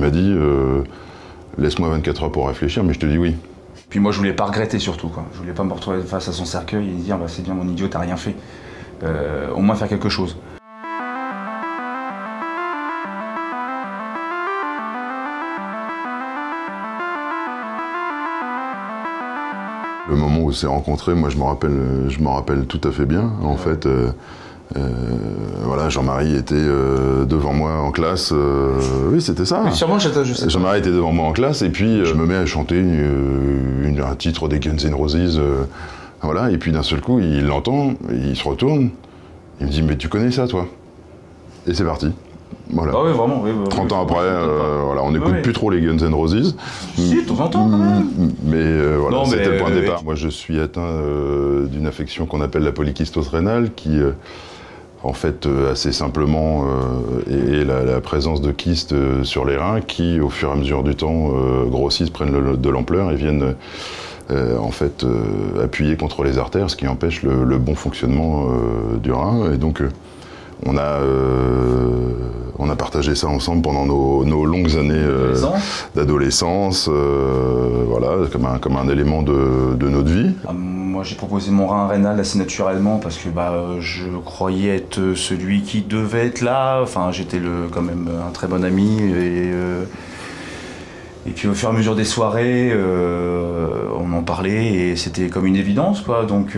m'a dit laisse-moi 24 heures pour réfléchir, mais je te dis oui. Puis moi je voulais pas regretter surtout, quoi. Je voulais pas me retrouver face à son cercueil et dire bah, c'est bien mon idiot, t'as rien fait. Au moins faire quelque chose. Le moment où on s'est rencontrés, moi je m'en rappelle tout à fait bien. En fait, voilà, Jean-Marie était devant moi en classe. Oui, c'était ça. Mais sûrement, je sais. Jean-Marie était devant moi en classe et puis je me mets à chanter un titre des Guns N' Roses. Voilà, et puis d'un seul coup, il l'entend, il se retourne, il me dit mais tu connais ça toi? Et c'est parti. Voilà. Ah oui, vraiment, oui, 30 ans après, voilà, on n'écoute plus trop les Guns N' Roses. Si, de temps en temps quand même. Mais voilà, c'était le point de départ. Moi, je suis atteint d'une affection qu'on appelle la polykystose rénale, qui, en fait, assez simplement, est la présence de kystes sur les reins qui, au fur et à mesure du temps, grossissent, prennent de l'ampleur et viennent en fait appuyer contre les artères, ce qui empêche le bon fonctionnement du rein. Et donc, on a partagé ça ensemble pendant nos longues années d'adolescence, voilà, comme un élément de notre vie. Moi j'ai proposé mon rein rénal assez naturellement parce que je croyais être celui qui devait être là. Enfin, j'étais quand même un très bon ami et puis au fur et à mesure des soirées, on en parlait et c'était comme une évidence, quoi. Donc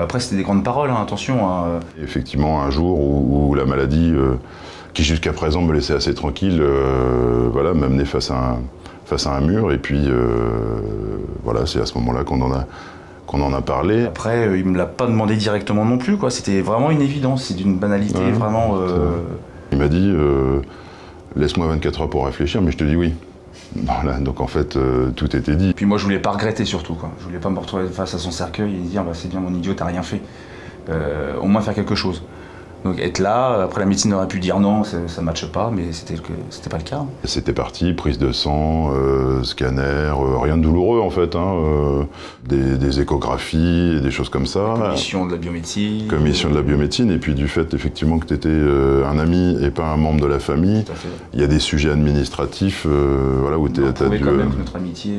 après c'était des grandes paroles, hein, attention. Hein. Effectivement, un jour où la maladie, qui jusqu'à présent me laissait assez tranquille, voilà, m'a amené face à un mur. Et puis voilà, c'est à ce moment-là qu'on en a parlé. Après, il me l'a pas demandé directement non plus, quoi. C'était vraiment une évidence, c'est d'une banalité, ouais, vraiment. Il m'a dit laisse-moi 24 heures pour réfléchir, mais je te dis oui. Voilà, donc en fait, tout était dit. Puis moi, je voulais pas regretter surtout, quoi. Je voulais pas me retrouver face à son cercueil et dire bah, c'est bien mon idiot, t'as rien fait. Au moins faire quelque chose. Donc être là, après la médecine aurait pu dire non, ça ne matche pas, mais c'était pas le cas. C'était parti, prise de sang, scanner, rien de douloureux en fait, hein, des échographies et des choses comme ça. Commission de la biomédecine. Commission de la biomédecine, et puis du fait effectivement que tu étais un ami et pas un membre de la famille, il y a des sujets administratifs voilà, où tu as dû... quand même que notre amitié...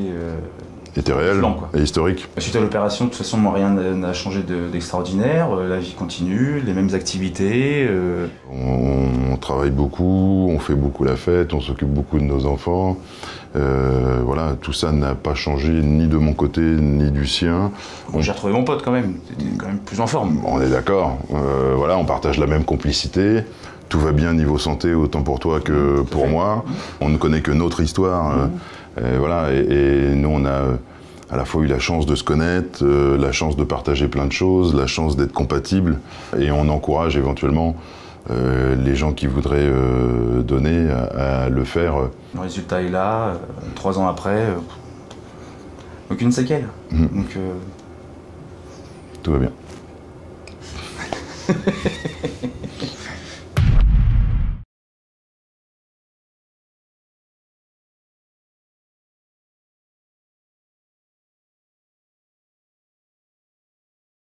était réel et historique. Suite à l'opération, de toute façon, moi, rien n'a changé d'extraordinaire. La vie continue, les mêmes activités. On travaille beaucoup, on fait beaucoup la fête, on s'occupe beaucoup de nos enfants. Voilà, tout ça n'a pas changé ni de mon côté ni du sien. J'ai retrouvé mon pote quand même, t'étais quand même plus en forme. On est d'accord. Voilà, on partage la même complicité. Tout va bien niveau santé, autant pour toi que pour moi. On ne connaît que notre histoire. Voilà, et nous, on a à la fois eu la chance de se connaître, la chance de partager plein de choses, la chance d'être compatibles, et on encourage éventuellement les gens qui voudraient donner à le faire. Le résultat est là, 3 ans après, aucune séquelle. Donc, tout va bien.